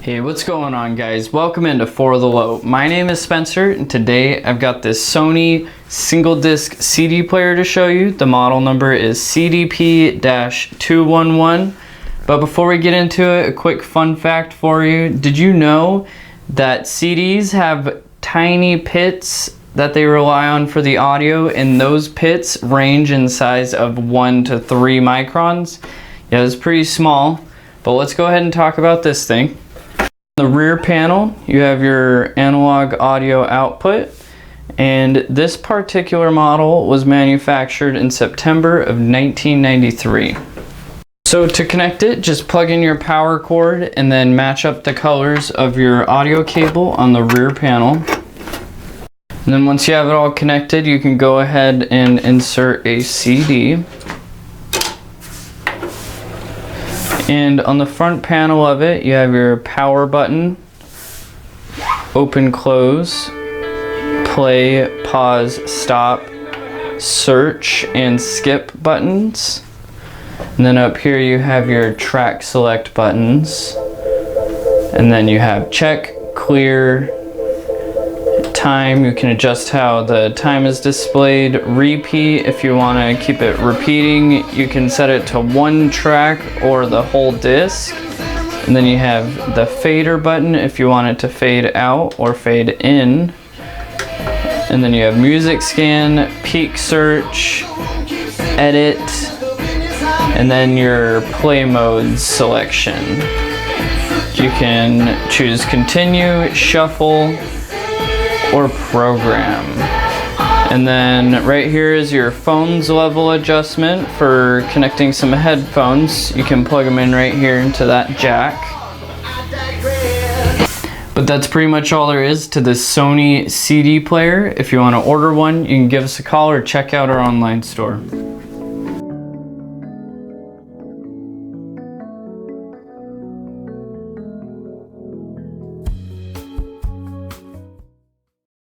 Hey, what's going on, guys? Welcome into For the Low. My name is Spencer, and today I've got this Sony single disc CD player to show you. The model number is CDP-211. But before we get into it, a quick fun fact for you. Did you know that CDs have tiny pits that they rely on for the audio, and those pits range in size of 1 to 3 microns? Yeah, it's pretty small, but let's go ahead and talk about this thing. On the rear panel, you have your analog audio output, and this particular model was manufactured in September of 1993. So to connect it, just plug in your power cord and then match up the colors of your audio cable on the rear panel. And then once you have it all connected, you can go ahead and insert a CD. And on the front panel of it, you have your power button, open, close, play, pause, stop, search, and skip buttons. And then up here you have your track select buttons. And then you have check, clear, time. You can adjust how the time is displayed. Repeat, if you want to keep it repeating, you can set it to 1 track or the whole disc. And then you have the fader button if you want it to fade out or fade in. And then you have music scan, peak search, edit, and then your play mode selection. You can choose continue, shuffle, or program. And then right here is your phone's level adjustment for connecting some headphones. You can plug them in right here into that jack. But that's pretty much all there is to this Sony CD player. If you want to order one, you can give us a call or check out our online store.